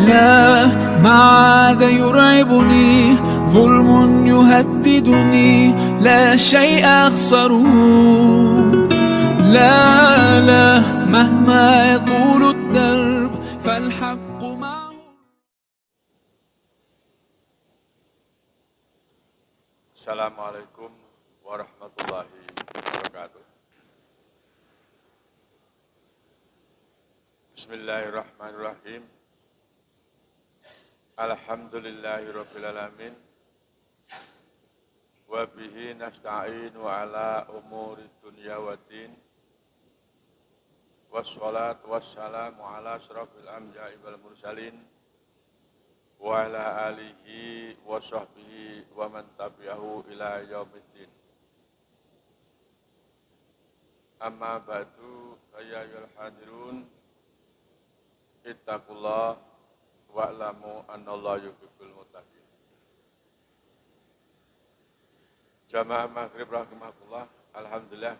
لا ما عاد يرعبني ظلم يهددني لا شيء أخسره لا لا مهما يطول الدرب فالحق معه. Assalamualaikum warahmatullahi wabarakatuh. Bismillahirrahmanirrahim. Alhamdulillahirabbil alamin. Wa bihi nasta'inu ala umuri dunya waddin. Wassalatu wassalamu ala asyrafil anbiya'i wal mursalin wa ala alihi wa sahbihi wa man tabi'ahu ila yaumiddin. Amma ba'du ya ayyuhal hadirun ittaqullah wa'lamu annallaha yuhibbul muttaqin. Jamaah maghrib rahimakumullah, alhamdulillah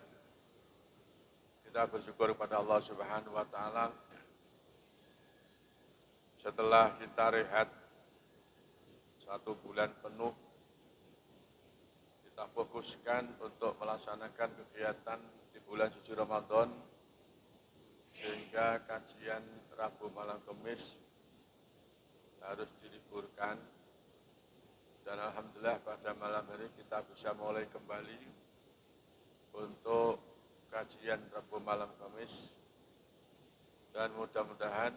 kita bersyukur kepada Allah Subhanahu wa taala setelah kita rehat 1 bulan penuh, kita fokuskan untuk melaksanakan kegiatan di bulan suci Ramadan, sehingga kajian Rabu malam Kamis harus diliburkan. Dan alhamdulillah pada malam hari kita bisa mulai kembali untuk kajian Rabu malam Kamis. Dan mudah-mudahan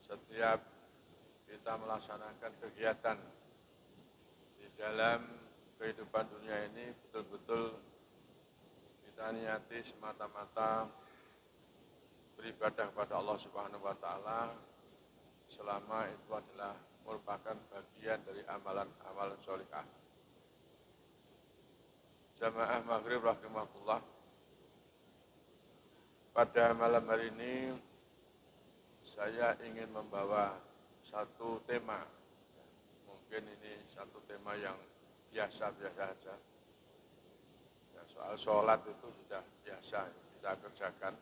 setiap kita melaksanakan kegiatan di dalam kehidupan dunia ini betul-betul kita niati semata-mata beribadah kepada Allah Subhanahu wa taala, selama itu adalah merupakan bagian dari amalan-amalan sholihah. Jamaah maghrib rahimahullah, pada malam hari ini saya ingin membawa satu tema. Mungkin ini satu tema yang biasa-biasa saja. Ya, soal sholat itu sudah biasa kita kerjakan.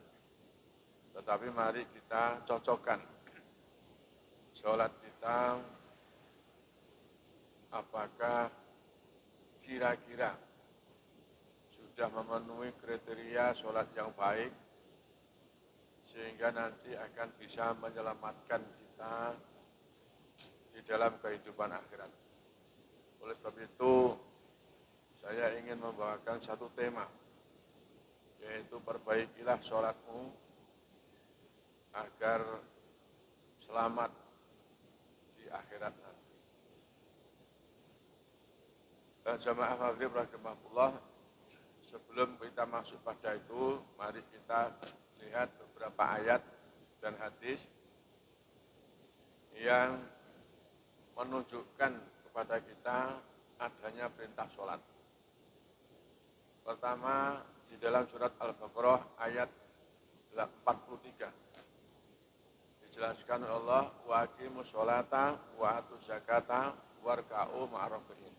Tetapi mari kita cocokkan sholat kita, apakah kira-kira sudah memenuhi kriteria sholat yang baik, sehingga nanti akan bisa menyelamatkan kita di dalam kehidupan akhirat. Oleh sebab itu, saya ingin membawakan satu tema, yaitu perbaikilah sholatmu agar selamat di akhirat nanti. Dan jamaah maghrib rahimahullah, sebelum kita masuk pada itu, mari kita lihat beberapa ayat dan hadis yang menunjukkan kepada kita adanya perintah sholat. Pertama, di dalam surat Al-Baqarah ayat 43. Dijelaskan oleh Allah, wa aqimus sholata wa atuz zakata warka'u ma'ar-raki'in.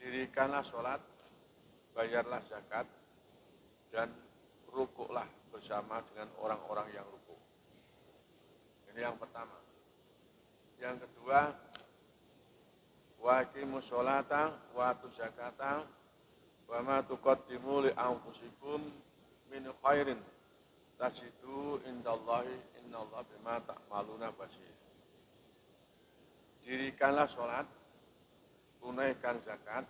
Dirikanlah sholat, bayarlah zakat, dan rukuklah bersama dengan orang-orang yang rukuk. Ini yang pertama. Yang kedua, wa aqimus sholata wa atuz zakata wa ma tuqaddimu li anfusikum min khairin tajidu indallahi innallaha bima ta'maluna basir. Dirikanlah sholat, tunaikan zakat,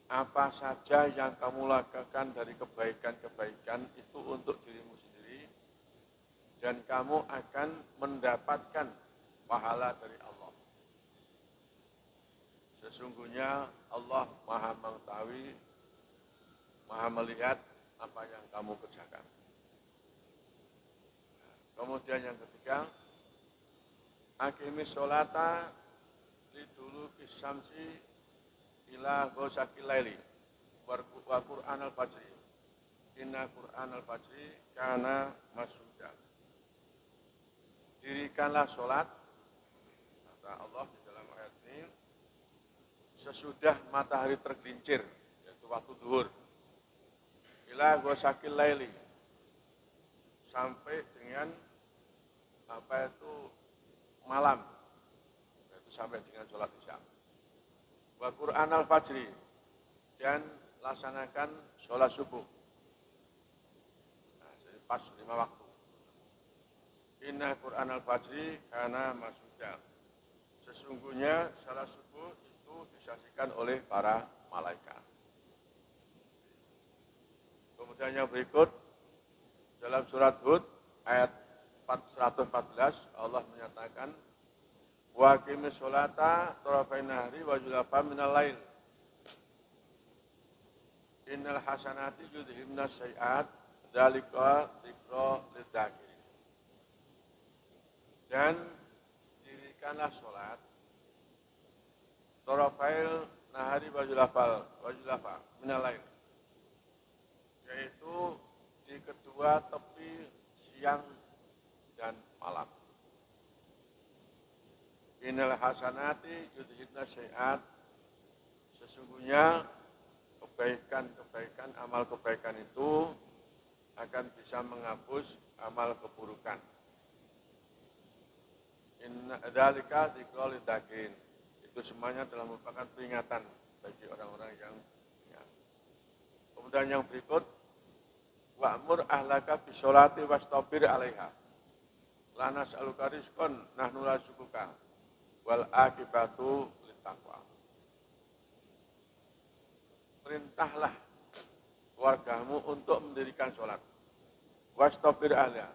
apa saja yang kamu lakukan dari kebaikan-kebaikan itu untuk dirimu sendiri, dan kamu akan mendapatkan pahala dari Allah. Sesungguhnya Allah Maha mengetahui, Maha melihat apa yang kamu kerjakan. Kemudian yang ketiga, aqimis sholata liduluki syamsi ila ghosaqil laili wa Qur'an al-fajri inna Qur'an al-fajri kana mashuda. Dirikanlah sholat, kata Allah di dalam ayat ini, sesudah matahari tergelincir, yaitu waktu zuhur, ila ghosaqil laili, sampai dengan malam, yaitu sampai dengan sholat isya. Wa Qur'an al-fajri, dan laksanakan sholat subuh. Nah, jadi pas 5 waktu. Inna Qur'an al-fajri kana masuda. Sesungguhnya sholat subuh itu disaksikan oleh para malaikat. Kemudian yang berikut, dalam surat Hud ayat 114 Allah menyatakan wa aqimis sholata tarafain nahari wa zulafan minal lail innal hasanati yudhibna sayyi'at dzalika dzikra lidzakirin. Dan dirikanlah sholat tarafail nahari wa zulafa minal lail, yaitu di kedua tepi siang dan malam. Innal hasanati yudhibna syai'at, sesungguhnya kebaikan, amal kebaikan itu akan bisa menghapus amal keburukan. Inna dzalika dzikra lidzakirin, itu semuanya telah merupakan peringatan bagi orang-orang yang ingat. Kemudian yang berikut, wa'mur ahlaka bisolati wastabir 'alaiha. La nas'aluka rizqan nahnu narzuquka wal akibatu littaqwa. Perintahlah keluargamu untuk mendirikan sholat. Wastabir 'alaiha,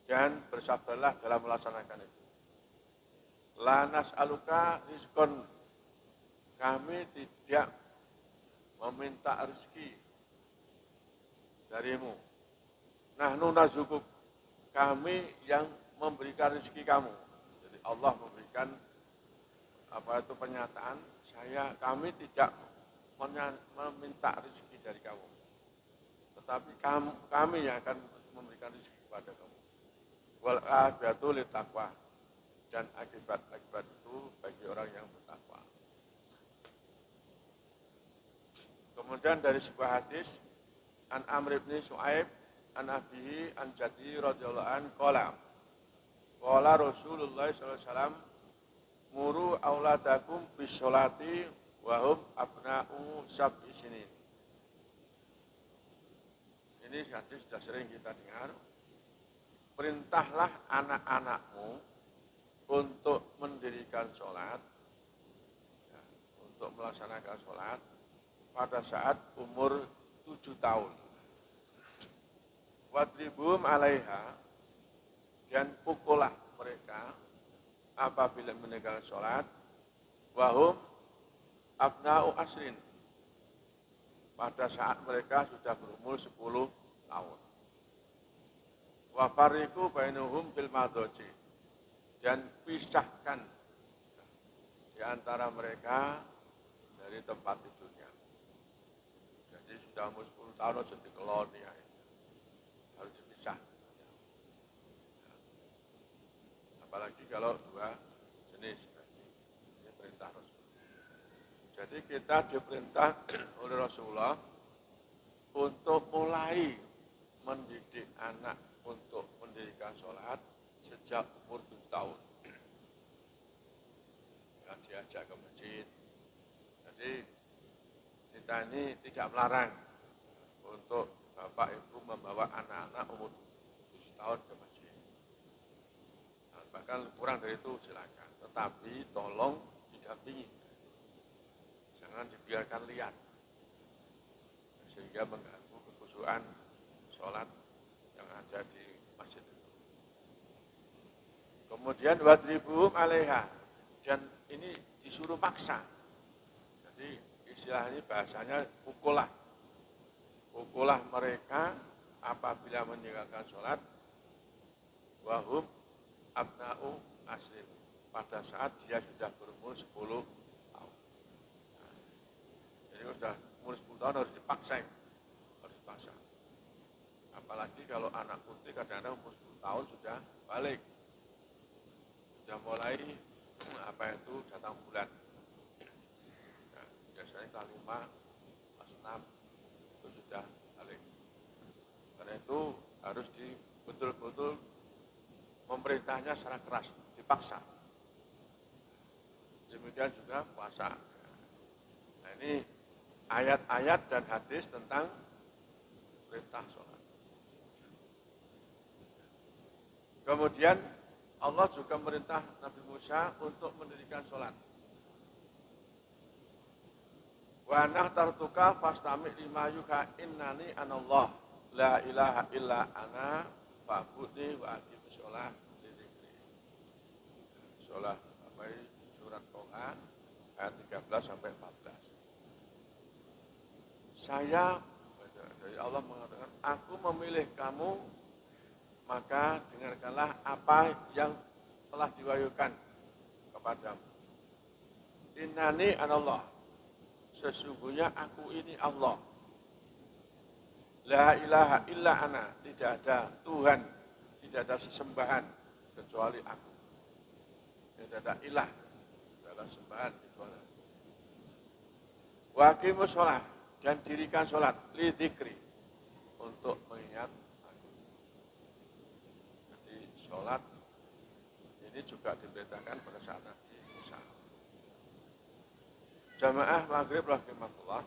dan bersabarlah dalam melaksanakan itu. La nas'aluka rizqan, kami tidak meminta rezeki darimu. Nahnu narzuquk, kami yang memberikan rezeki kamu. Jadi Allah memberikan pernyataan, kami tidak meminta rezeki dari kamu, tetapi kami yang akan memberikan rezeki kepada kamu. Wal akibatu littaqwa, dan akibat itu bagi orang yang bertakwa. Kemudian dari sebuah hadis, An Amr bin Shu'aib an abihi an jaddi radhiyallahu an qala Rasulullah sallallahu alaihi wasallam muru auladakum bis sholati wa hum abna'u sab'i sinin. Ini hadis sudah sering kita dengar. Perintahlah anak-anakmu untuk mendirikan sholat, ya, untuk melaksanakan sholat pada saat umur 7 tahun. Wadribum 'alaiha, dan pukullah mereka apabila meninggalkan sholat. Wahum abna'u asrin, pada saat mereka sudah berumur 10 tahun. Wa fariqu bainahum bil madhaji, dan pisahkan di antara mereka dari tempat tidurnya. Jadi sudah umur 10 tahun harus dikeloni, harus dipisah. Apalagi kalau dua jenis, ini perintah Rasul. Jadi kita diperintah oleh Rasulullah untuk mulai mendidik anak untuk mendirikan sholat sejak umur 7 tahun. Ya, diajak ke masjid. Jadi kita ini tidak melarang untuk bapak ibu membawa anak-anak umur 7 tahun ke masjid. Nah, bahkan kurang dari itu silakan. Tetapi tolong didampingi. Jangan dibiarkan lihat. Sehingga mengganggu kekhusyuan sholat yang ada di masjid itu. Kemudian wadribuhum 'alaiha, dan ini disuruh paksa. Jadi istilahnya bahasanya pukullah mereka apabila meninggalkan sholat. Wahum abna'u asrin, pada saat dia sudah berumur 10 tahun. Nah, jadi sudah umur 10 tahun harus dipaksa. Apalagi kalau anak putri kadang-kadang umur 10 tahun sudah balik, sudah mulai datang bulan. Nah, biasanya kelas 5, kelas 6 itu sudah balik. Karena itu harus harus betul-betul memerintahnya secara keras, dipaksa. Demikian juga puasa. Nah ini ayat-ayat dan hadis tentang perintah sholat. Kemudian Allah juga merintah Nabi Musa untuk mendirikan sholat. Wa nahtartuka fastami' lima yuha innani anallah la ilaha illa ana fa'budni wa aqimi sholat li dzikri. Sholat surat Toha ayat 13 sampai 14. Saya dari Allah mengatakan, aku memilih kamu, maka dengarkanlah apa yang telah diwahyukan kepadamu. Innani anallah, sesungguhnya aku ini Allah. La ilaha illa ana, tidak ada Tuhan, tidak ada sesembahan kecuali aku. Tidak ada ilah, tidak ada sembahan kecuali aku. Wa aqimus sholat, dan dirikan sholat, li dzikri, untuk mengingat aku. Jadi sholat ini juga diperintahkan pada saat Nabi Musa. Jamaah maghrib rahimahullah,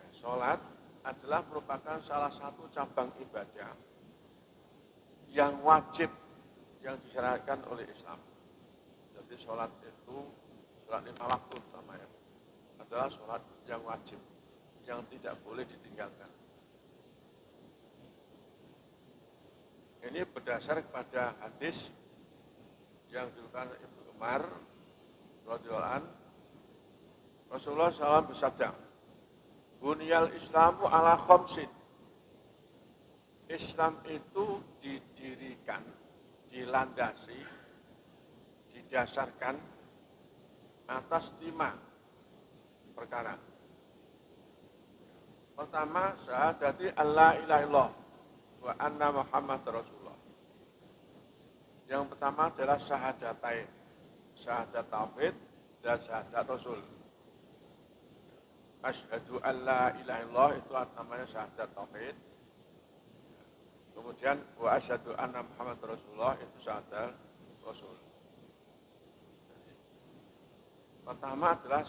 sholat adalah merupakan salah satu cabang ibadah yang wajib yang disyaratkan oleh Islam. Jadi sholat itu, sholat 5 waktu namanya, adalah sholat yang wajib, yang tidak boleh ditinggalkan. Ini berdasar kepada hadis yang diriwayatkan Ibnu Umar radhiyallahu anhu, Rasulullah SAW bersabda, Bunyal Islamu ala khamsin. Islam itu didirikan, dilandasi, didasarkan atas 5 perkara. Pertama, syahadati alla ilaha illallah wa anna Muhammad Rasulullah. Yang pertama adalah syahadatain, syahadat tauhid dan syahadat Rasul. Asyhadu alla ilaha illallah itu namanya syahadat tauhid. Kemudian wa asyhadu anna Muhammad Rasulullah itu syahadat Rasul. Pertama adalah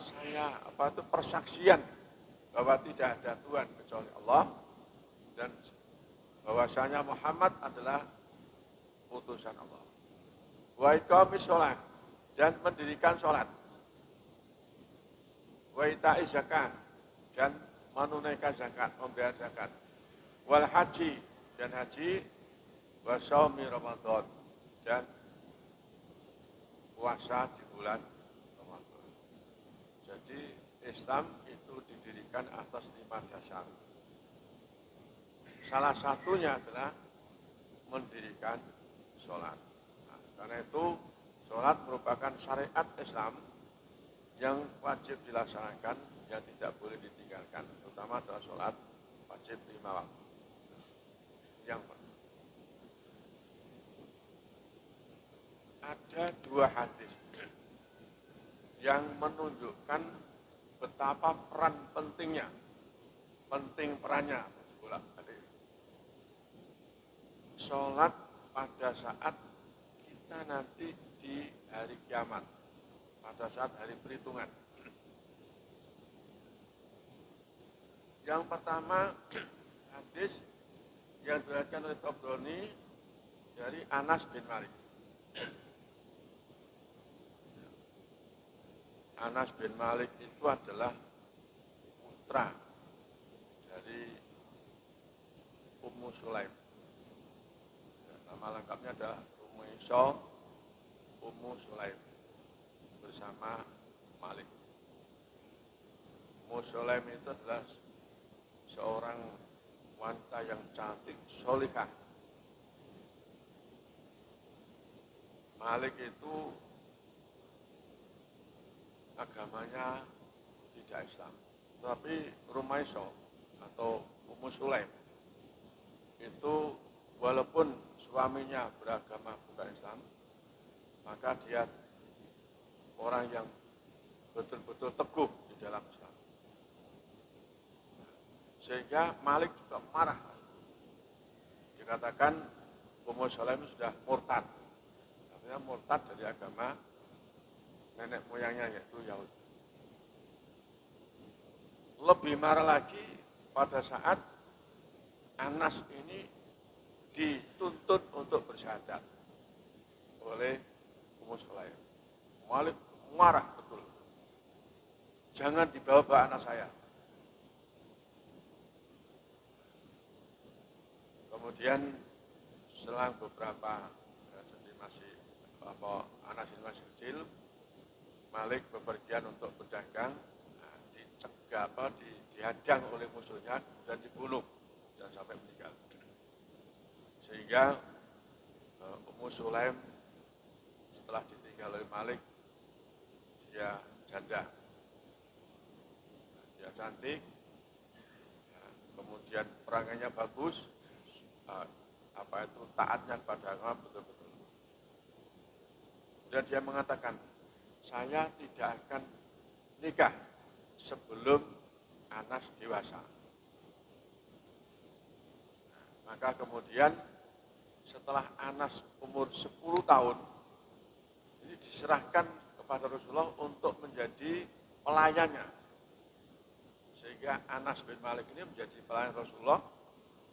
persaksian bahwa tidak ada Tuhan kecuali Allah dan bahwasanya Muhammad adalah utusan Allah. Wa iqamis shalah, dan mendirikan sholat. Wa ita'i zakat, dan menunaikan zakat, membayar zakat. Wal haji, dan haji. Wa shaumi Ramadan, dan puasa di bulan Ramadan. Jadi Islam itu didirikan atas 5 dasar. Salah satunya adalah mendirikan sholat. Nah, karena itu sholat merupakan syariat Islam yang wajib dilaksanakan, yang tidak boleh ditinggalkan. Terutama adalah sholat wajib 5 waktu. Yang ada 2 hadis yang menunjukkan betapa penting perannya sholat pada saat kita nanti di hari kiamat, pada saat hari perhitungan. Yang pertama, hadis yang diriwayatkan oleh Tabrani dari Anas bin Malik. Anas bin Malik itu adalah putra dari Ummu Sulaim. Nama lengkapnya adalah Umayso Ummu Sulaim bersama Malik. Ummu Sulaim itu adalah seorang wanita yang cantik, sholihah. Malik itu agamanya tidak Islam, tapi Umayso atau Ummu Sulaim itu walaupun suaminya beragama bukan Islam, maka dia orang yang betul-betul teguh di dalam Islam. Sehingga Malik juga marah. Dikatakan Ummu Sulaim sudah murtad. Artinya murtad dari agama nenek moyangnya yaitu Yahudi. Lebih marah lagi pada saat Anas ini dituntut untuk bersyahadat oleh Ummu Sulaim. Malik marah betul. Jangan dibawa-bawa anak saya. Kemudian selang beberapa, jadi masih Anas ini masih kecil, Malik bepergian untuk berdagang, dicegah dihadang oleh musuhnya dan dibunuh dan sampai meninggal. Sehingga Ummu Sulaim setelah ditinggal oleh Malik, dia janda, dia cantik, kemudian perangannya bagus, taatnya kepada agama betul-betul. Dan dia mengatakan, saya tidak akan nikah sebelum Anas dewasa. Maka kemudian setelah Anas umur 10 tahun, ini diserahkan kepada Rasulullah untuk menjadi pelayannya. Sehingga Anas bin Malik ini menjadi pelayan Rasulullah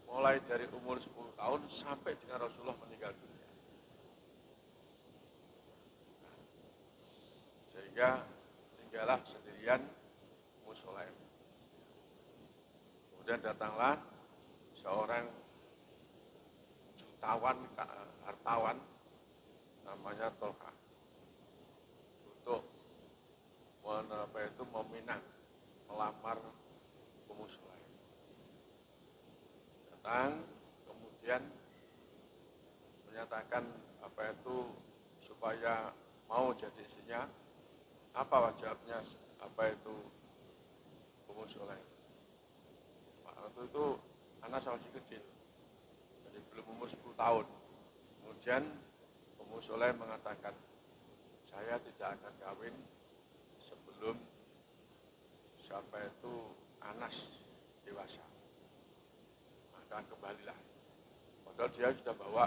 mulai dari umur 10 tahun sampai dengan Rasulullah meninggal dunia. Sehingga tinggallah sendirian Ummu Sulaim. Kemudian datanglah seorang jutawan, hartawan, namanya Tolha, untuk meminang, melamar Ummu Sulaim. Datang, kemudian menyatakan supaya mau jadi istrinya. Apa jawabnya? Ummu Sulaim? Waktu itu Anas masih kecil, jadi belum umur 10 tahun. Kemudian Ummu Sulaim mengatakan, saya tidak akan kawin sebelum Anas dewasa. Maka kembalilah. Padahal dia sudah bawa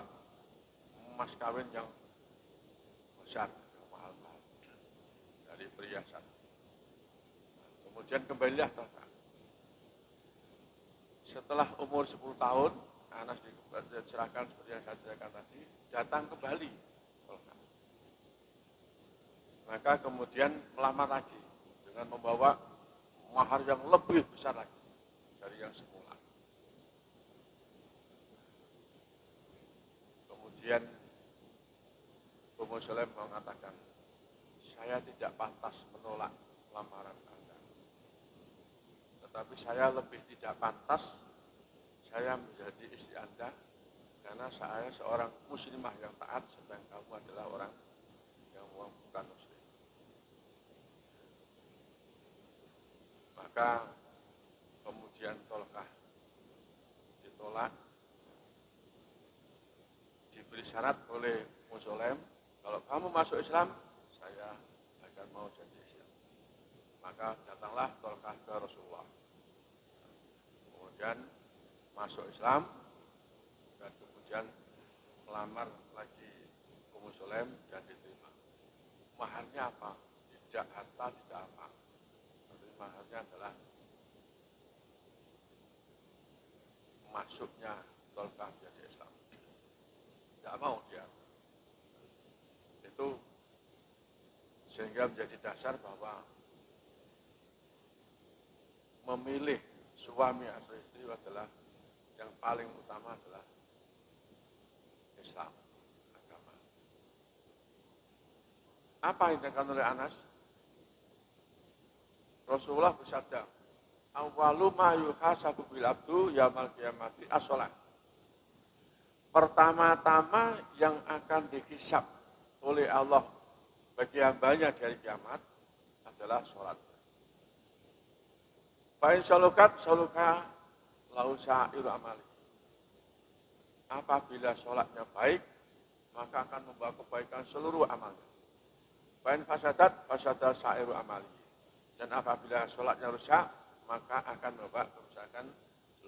emas kawin yang besar, mahal-mahal dari perhiasan. Kemudian kembalilah Tolha. Setelah umur 10 tahun, Anas diserahkan seperti yang saya ceritakan tadi, datang kembali Tolha. Maka kemudian melamar lagi dengan membawa mahar yang lebih besar lagi dari yang semula. Kemudian Ummu Sulaim mengatakan, saya tidak pantas menolak lamaran Anda. Tetapi saya lebih tidak pantas saya menjadi istri Anda karena saya seorang muslimah yang taat sedang kamu adalah orang yang bukan muslim. Maka kemudian Tolha ditolak, diberi syarat oleh Ummu Sulaim, kalau kamu masuk Islam, saya akan mau jadi Islam. Maka datanglah Tolha ke Rasulullah. Kemudian masuk Islam, dan kemudian melamar lagi Ummu Sulaim dan diterima. Maharnya apa? Tidak harta, tidak apa. Tapi maharnya adalah masuknya Tolha menjadi Islam. Tidak mau dia. Itu sehingga menjadi dasar bahwa memilih suami atau istri adalah yang paling utama adalah Islam, agama. Apa yang dilakukan oleh Anas? Rasulullah bersabda, awwalu ma yuhasabu bil abdu yaumal qiyamati as-shalah. Pertama-tama yang akan dihisab oleh Allah bagi hambanya dari kiamat adalah sholat. Fa'in shalukat shaluka lau sa'iru amali. Apabila sholatnya baik, maka akan membawa kebaikan seluruh amalnya. Fa'in fasadat fasadat sa'iru amali. Dan apabila sholatnya rusak, maka akan membawa kerusakan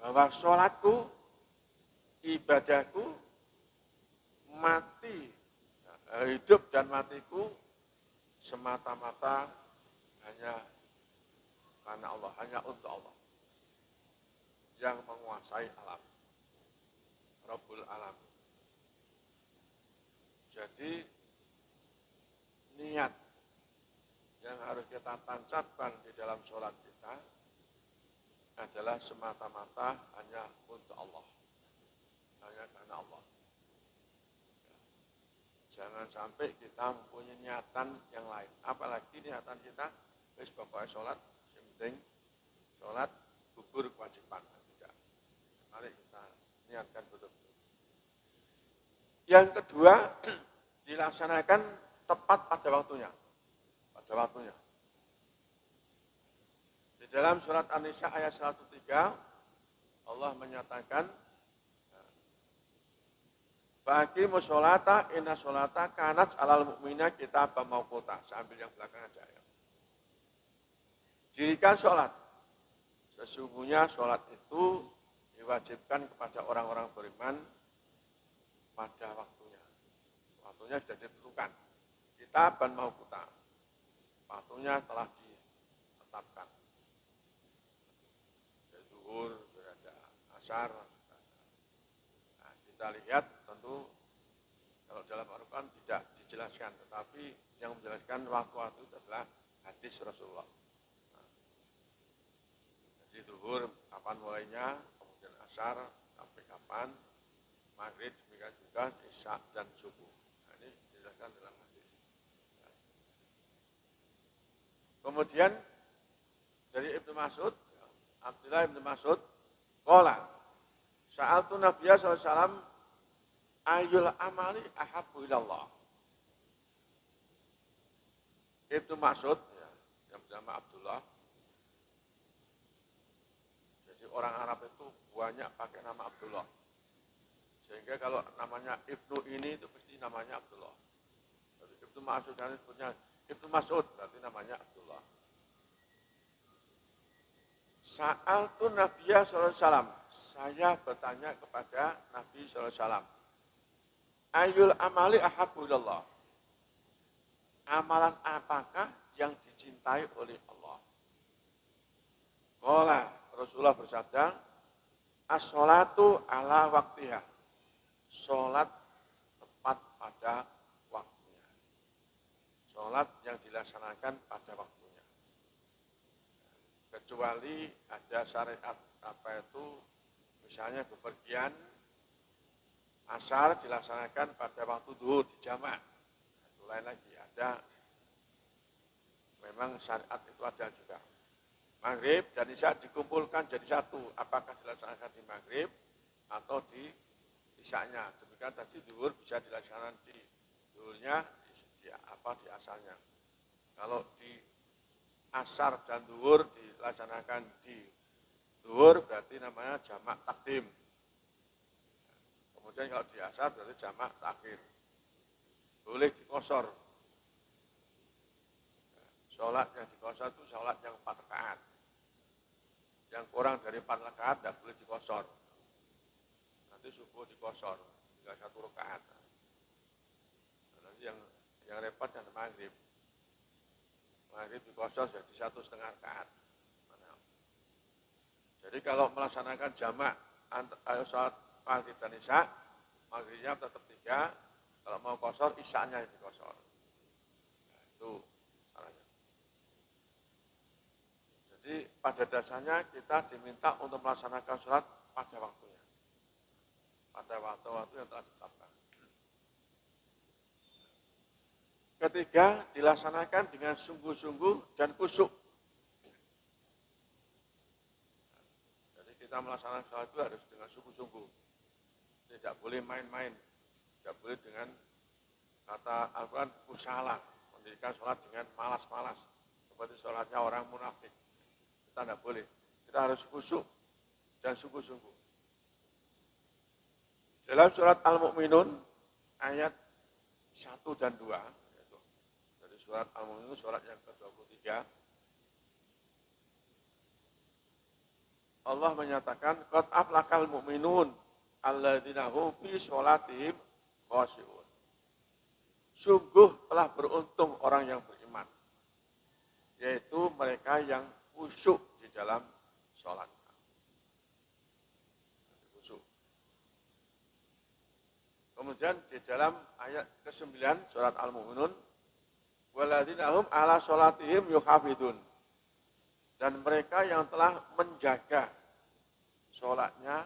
bahwa sholatku, ibadahku, mati, hidup dan matiku semata-mata hanya karena Allah, hanya untuk Allah yang menguasai alam, Rabbul Alam. Jadi niat yang harus kita tancapkan di dalam sholat kita adalah semata-mata hanya untuk Allah, hanya karena Allah. Jangan sampai kita mempunyai niatan yang lain, apalagi niatan kita wis pokoknya sholat, yang penting sholat gugur kewajiban. Tidak. Mari kita niatkan betul-betul. Yang kedua, dilaksanakan tepat pada waktunya. Pada waktunya. Di dalam surat An-Nisa ayat 103, Allah menyatakan, bagi musholata, inna sholata kanat alal mu'mina kita mauquta. Saya ambil yang belakang aja ya. Dirikan sholat. Sesungguhnya sholat itu diwajibkan kepada orang-orang beriman pada waktunya. Waktunya sudah ditentukan. Kitaban mauquta. Waktunya telah ditetapkan. Ada zuhur, ada asar. Nah, kita lihat tentu kalau dalam Al-Quran tidak dijelaskan, tetapi yang menjelaskan waktu-waktu itu adalah hadis Rasulullah. Nah, jadi zuhur kapan mulainya, kemudian asar sampai kapan, maghrib demikian juga isya dan subuh. Nah, ini dijelaskan dalam hadis. Kemudian dari Ibnu Mas'ud, Abdullah Ibnu Mas'ud, qala sa'altu Nabiyya sallallahu alaihi wasallam ayyul amali ahabbu ilallah. Ibnu Mas'ud, ya, yang bernama Abdullah. Jadi orang Arab itu banyak pakai nama Abdullah. Sehingga kalau namanya Ibnu ini itu pasti namanya Abdullah. Jadi Ibnu Mas'ud dan sebutnya Ibnu Mas'ud, berarti namanya Abdullah. Sa'altu Nabiyya sallallahu alaihi wasallam. Saya bertanya kepada Nabi sallallahu alaihi wasallam. Ayyul amali ahabbu ilallah. Amalan apakah yang dicintai oleh Allah? Qala Rasulullah bersabda, as-sholatu ala waktiha. Sholat tepat pada waktunya. Sholat yang dilaksanakan pada waktunya. Kecuali ada syariat apa itu, misalnya bepergian, asar dilaksanakan pada waktu zuhur di jamak. Itu lain lagi, ada. Memang syariat itu ada juga. Maghrib dan isya dikumpulkan jadi satu. Apakah dilaksanakan di maghrib atau di isyanya. Demikian tadi zuhur bisa dilaksanakan di zuhurnya, di asarnya. Kalau di asar dan zuhur dilaksanakan di zuhur berarti namanya jamak takdim. Kemudian kalau di asar berarti jamak takhir. Boleh dikosor. Sholat yang dikosor itu sholat yang 4 rakaat. Yang kurang dari 4 rakaat tidak boleh dikosor. Nanti subuh dikosor, tinggal 1 rakaat. Nanti yang repot yang maghrib. Maghrib dikosor jadi 1,5 rakaat. Jadi kalau melaksanakan jamak sholat maghrib dan isya, maghribnya tetap 3, kalau mau kosor, isyanya dikosor. Nah, itu caranya. Jadi pada dasarnya kita diminta untuk melaksanakan sholat pada waktunya. Pada waktu-waktu yang telah ditetapkan. Ketiga, dilaksanakan dengan sungguh-sungguh dan khusyuk. Jadi kita melaksanakan sholat itu harus dengan sungguh-sungguh. Tidak boleh main-main. Tidak boleh dengan kata Al-Quran kusala, mendirikan sholat dengan malas-malas. Seperti sholatnya orang munafik. Kita tidak boleh. Kita harus khusyuk dan sungguh-sungguh. Dalam surat Al-Mu'minun, ayat 1 dan 2, yaitu dari surat Al-Mu'minun, surat yang ke-23, Allah menyatakan qad aflahal mu'minun alladzina hum fi sholatihim khashi'un. Sungguh telah beruntung orang yang beriman, yaitu mereka yang khusyuk di dalam sholat. Khusyuk. Kemudian di dalam ayat ke-9 surat Al-Mu'minun, walladzina hum ala sholatihim yuhafidun. Dan mereka yang telah menjaga sholatnya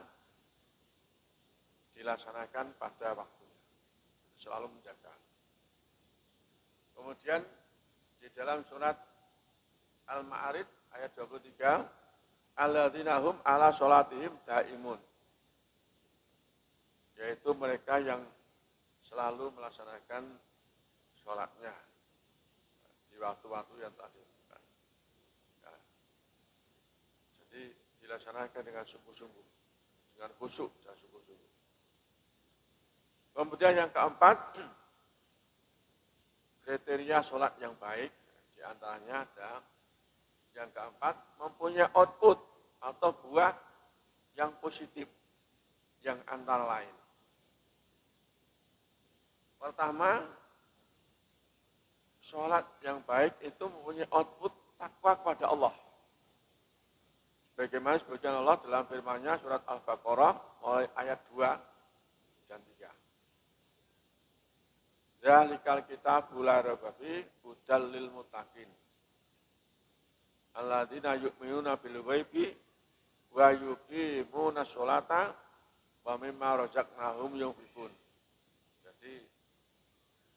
dilaksanakan pada waktunya. Selalu menjaga. Kemudian di dalam surat Al-Ma'arij ayat 23, alladzina hum ala sholatihim daimun. Yaitu mereka yang selalu melaksanakan sholatnya di waktu-waktu yang telah ditentukan. Ya. Jadi dilaksanakan dengan sungguh-sungguh, dengan khusyuk dan sungguh-sungguh. Kemudian yang keempat, kriteria sholat yang baik, di antaranya ada yang keempat, mempunyai output atau buah yang positif, yang antara lain. Pertama, sholat yang baik itu mempunyai output takwa kepada Allah. Bagaimana sebutkan Allah dalam firman-Nya surat Al-Baqarah mulai ayat 2 dan 3. Dzalikal kitabu la raiba fihi hudal lil muttaqin. Alladzina yu'minuna bil ghaibi wa yuqimuna sholata wa mimma razaqnahum yunfiqun. Jadi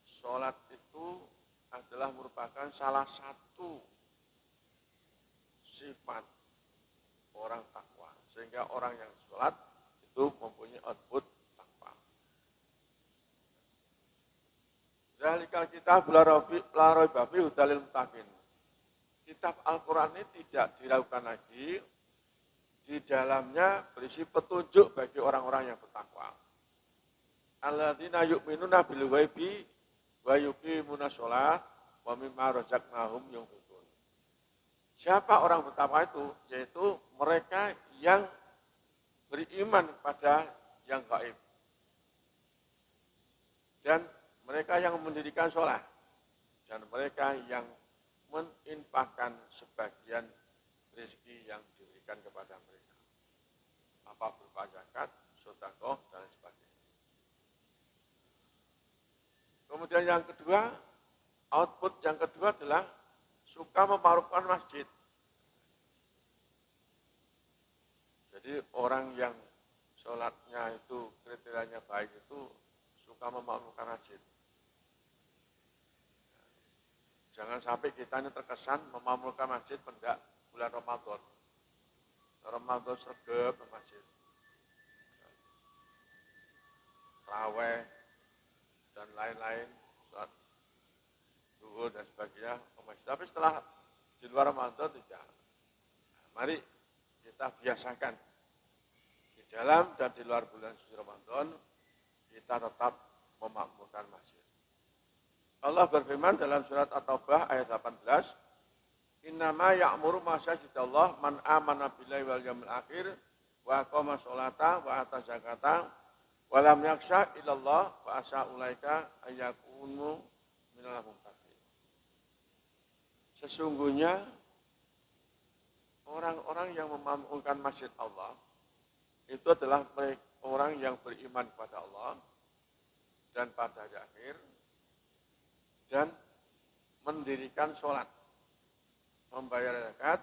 sholat itu adalah merupakan salah satu sifat orang takwa. Sehingga orang yang sholat itu mempunyai output takwa. Dzalikal kitab la raiba fihi hudal lil muttaqin. Kitab Al-Quran ini tidak diragukan lagi, di dalamnya berisi petunjuk bagi orang-orang yang bertakwa. Alladzina yu'minuna bil ghaibi wa yuqimuna sholat wa mimma razaqnahum yunfiqun. Siapa orang bertakwa itu? Yaitu mereka yang beriman pada yang gaib. Dan mereka yang mendirikan sholat. Dan mereka yang meninfakkan sebagian rezeki yang diberikan kepada mereka. Apa berupa zakat, sedekah, dan sebagainya. Kemudian yang kedua, output yang kedua adalah suka mema'rufkan masjid. Jadi orang yang sholatnya itu kriterianya baik itu suka mema'rufkan masjid. Jangan sampai kita ini terkesan memamurkan masjid pada bulan Ramadan. Ramadan sergap ke masjid. Raweh dan lain-lain, sholat zuhur dan sebagainya ke masjid. Tapi setelah di luar Ramadan tidak. Mari kita biasakan di dalam dan di luar bulan suci Ramadan kita tetap memakmurkan masjid. Allah berfirman dalam surat At-Taubah ayat 18, Innama ya'muru masajidallah man amana billahi wal yawmil akhir wa aqama sholata wa ata zakata wa lam yakhsha illallah wa asa ulaika ayyakunu minal muttaqin. Sesungguhnya orang-orang yang memakmurkan masjid Allah itu adalah orang yang beriman kepada Allah dan pada hari akhir dan mendirikan sholat, membayar zakat,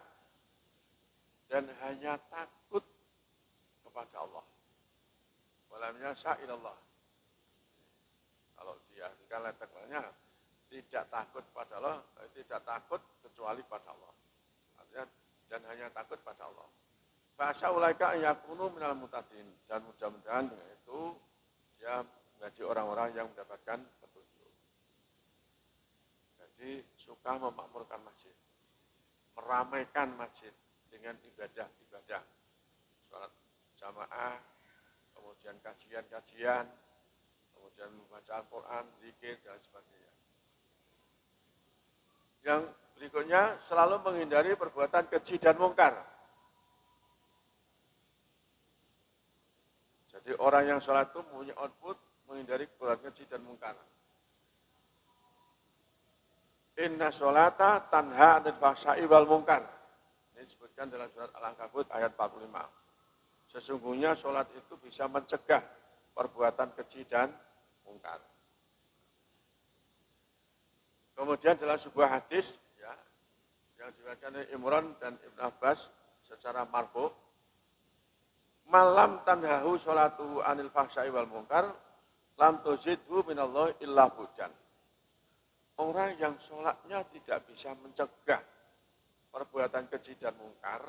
dan hanya takut kepada Allah. Walam yasha ilallah. Kalau diartikan letaknya, tidak takut pada Allah, tidak takut kecuali pada Allah. Artinya, dan hanya takut pada Allah. Bahasa ulaika yakunu minal muttaqin. Dan mudah-mudahan dengan itu, dia menjadi orang-orang yang mendapatkan jadi suka memakmurkan masjid, meramaikan masjid dengan ibadah-ibadah, sholat jamaah, kemudian kajian-kajian, kemudian membaca Al-Quran, zikir, dan sebagainya. Yang berikutnya, selalu menghindari perbuatan keji dan mungkar. Jadi orang yang sholat itu punya output menghindari perbuatan keji dan mungkar. Inna sholata tanha 'anil fahsya'i wal munkar. Ini disebutkan dalam surat Al-Ankabut ayat 45. Sesungguhnya sholat itu bisa mencegah perbuatan keji dan mungkar. Kemudian dalam sebuah hadis ya, yang diriwayatkan oleh Imran dan Ibn Abbas secara marfu, malam tanhahu sholatuhu 'anil fahsya'i wal munkar lam tuzidhu minallahi illa bujan. Orang yang sholatnya tidak bisa mencegah perbuatan keji dan mungkar,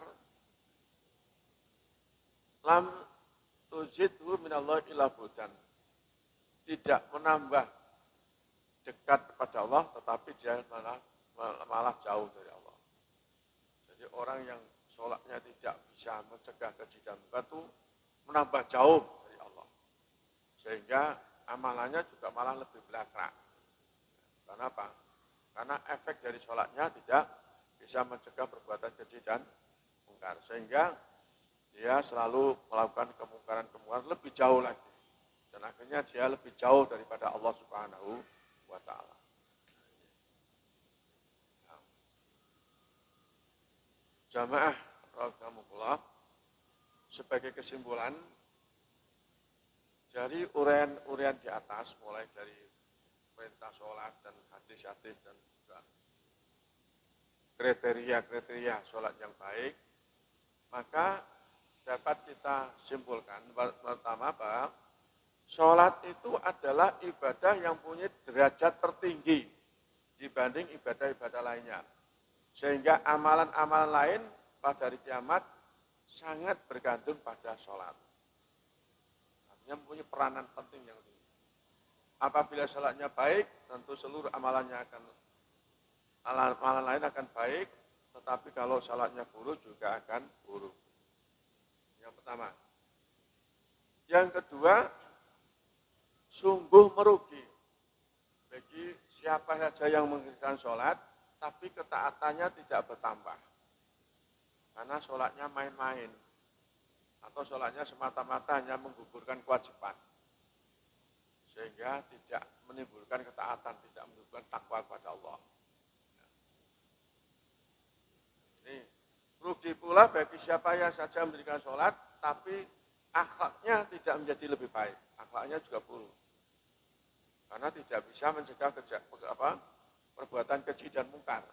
lam tuzidhu minallahi illa bujan. Tidak menambah dekat kepada Allah, tetapi dia malah jauh dari Allah. Jadi orang yang sholatnya tidak bisa mencegah keji dan mungkar itu menambah jauh dari Allah. Sehingga amalannya juga malah lebih belakang. Karena apa? Karena efek dari sholatnya tidak bisa mencegah perbuatan keji dan mungkar. Sehingga dia selalu melakukan kemungkaran-kemungkaran lebih jauh lagi. Dan akhirnya dia lebih jauh daripada Allah Subhanahu wa ta'ala. Jamaah rahimakumullah, sebagai kesimpulan dari uraian di atas, mulai dari perintah sholat dan hadis-hadis dan juga kriteria-kriteria sholat yang baik, maka dapat kita simpulkan pertama bahwa sholat itu adalah ibadah yang punya derajat tertinggi dibanding ibadah-ibadah lainnya. Sehingga amalan-amalan lain pada hari kiamat sangat bergantung pada sholat. Artinya mempunyai peranan penting yang tinggi. Apabila sholatnya baik, tentu seluruh amalan lain akan baik, tetapi kalau sholatnya buruk juga akan buruk. Yang pertama. Yang kedua, sungguh merugi bagi siapa saja yang mengerjakan sholat, tapi ketaatannya tidak bertambah. Karena sholatnya main-main, atau sholatnya semata-mata hanya menggugurkan kewajiban. Sehingga tidak menimbulkan ketaatan, tidak menimbulkan takwa kepada Allah. Ini rugi pula bagi siapa yang saja mendirikan sholat, tapi akhlaknya tidak menjadi lebih baik. Akhlaknya juga buruk. Karena tidak bisa mencegah perbuatan keji dan mungkar.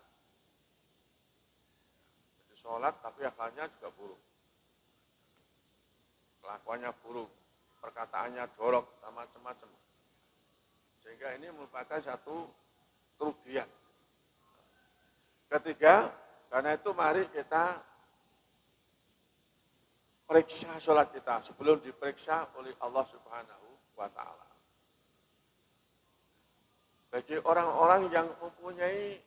Jadi sholat tapi akhlaknya juga buruk. Kelakuannya buruk, perkataannya dorok, sama macam-macam. Sehingga ini merupakan satu kerugian. Ketiga, karena itu mari kita periksa sholat kita sebelum diperiksa oleh Allah Subhanahu wa ta'ala. Bagi orang-orang yang mempunyai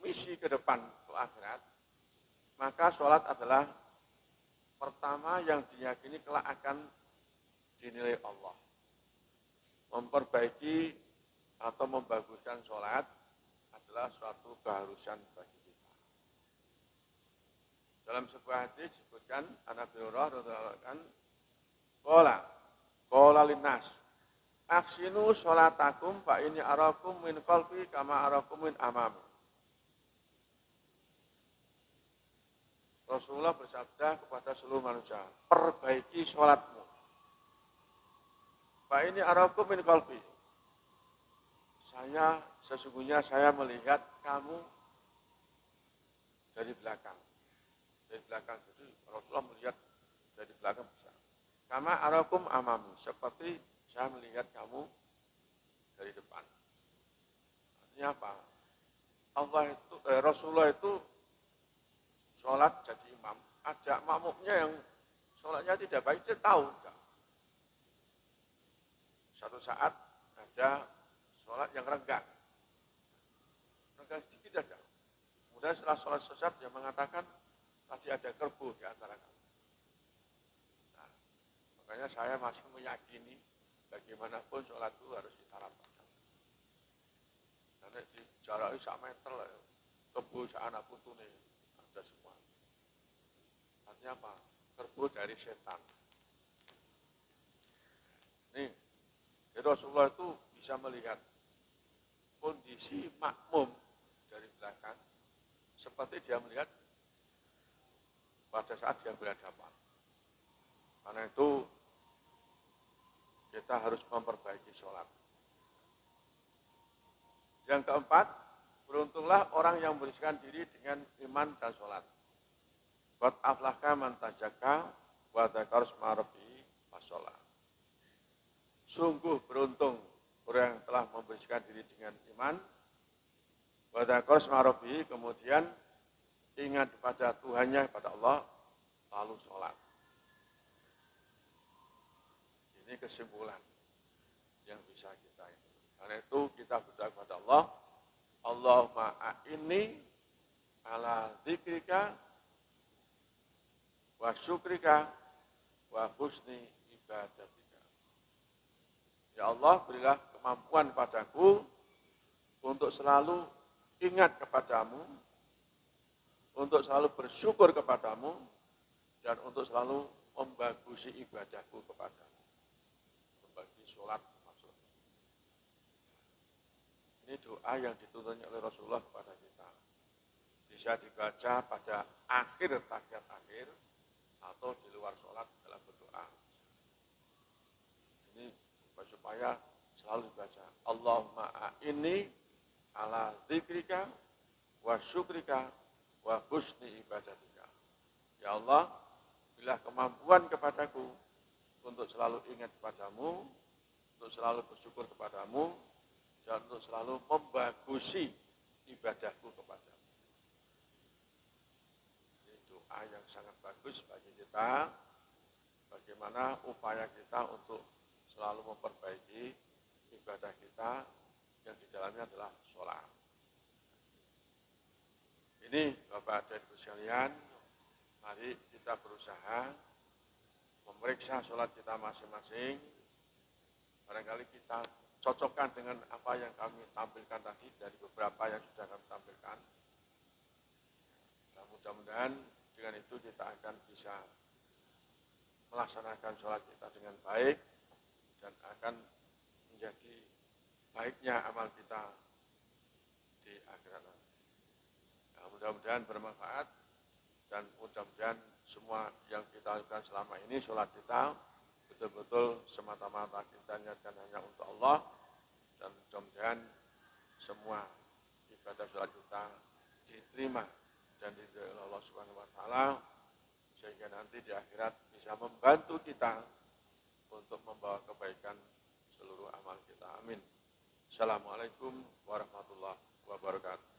misi ke depan ke akhirat, maka sholat adalah pertama yang diyakini kelak akan dinilai Allah. Memperbaiki atau membaguskan sholat adalah suatu keharusan bagi kita. Dalam sebuah hadis disebutkan Nabi radhiyallahu anhu, qala linnas aksinu sholatakum fa inni arakum min qalbi kama arakum min amami. Rasulullah bersabda kepada seluruh manusia, perbaiki sholatmu. Fa inni arakum min qalbi. Sesungguhnya saya melihat kamu dari belakang. Dari belakang. Jadi Rasulullah melihat dari belakang bisa. Kama arakum amami. Seperti saya melihat kamu dari depan. Artinya apa? Rasulullah itu sholat jadi imam. Ada makmumnya yang sholatnya tidak baik, dia tahu. Satu saat ada sholat yang renggang. Renggang sedikit saja. Kemudian setelah sholat selesai, dia mengatakan, tadi ada kerbau di antara kami. Nah, makanya saya masih meyakini bagaimanapun sholat itu harus kita rapatkan. Karena di jarak sak meter lah, kerbau sak anak putu nih, ada semua. Artinya apa? Kerbau dari setan. Jadi Rasulullah itu bisa melihat kondisi makmum dari belakang seperti dia melihat pada saat dia berhadapan. Karena itu kita harus memperbaiki sholat. Yang keempat, beruntunglah orang yang membersihkan diri dengan iman dan sholat. Qad aflaha man tazakka wa dzakara isma rabbih fasholat. Sungguh beruntung orang yang telah membersihkan diri dengan iman, wa dzakara isma rabbih, kemudian ingat kepada Tuhannya, kepada Allah, lalu sholat. Ini kesimpulan yang bisa kita itu. Karena itu kita berdoa kepada Allah, Allahumma a'inni ala dzikrika wa syukrika wa husni ibadatika. Ya Allah, berilah kemampuan padaku untuk selalu ingat kepadamu, untuk selalu bersyukur kepadamu, dan untuk selalu membagusi ibadahku kepadamu. Membagi sholat maksudnya. Ini doa yang dituntutnya oleh Rasulullah kepada kita. Bisa dibaca pada akhir tahiyat akhir atau di luar sholat dalam berdoa. Ini supaya selalu dibaca. Allahumma a'inni ala dzikrika wa syukrika wa husni ibadatika. Ya Allah, berilah kemampuan kepadaku untuk selalu ingat kepadamu, untuk selalu bersyukur kepadamu, dan untuk selalu membagusi ibadahku kepadamu. Ini doa yang sangat bagus bagi kita, bagaimana upaya kita untuk selalu memperbaiki ibadah kita yang di dalamnya adalah sholat. Ini Bapak dan Ibu sekalian, mari kita berusaha memeriksa sholat kita masing-masing. Barangkali kita cocokkan dengan apa yang kami tampilkan tadi dari beberapa yang sudah kami tampilkan. Dan mudah-mudahan dengan itu kita akan bisa melaksanakan sholat kita dengan baik dan akan menjadi baiknya amal kita di akhirat nanti. Nah, mudah-mudahan bermanfaat dan mudah-mudahan semua yang kita lakukan selama ini, sholat kita betul-betul semata-mata kita niatkan hanya untuk Allah, dan mudah-mudahan semua ibadah sholat kita diterima dan diridhoi oleh Allah Subhanahu wa taala, sehingga nanti di akhirat bisa membantu kita untuk membawa kebaikan seluruh amal kita. Amin. Assalamualaikum warahmatullahi wabarakatuh.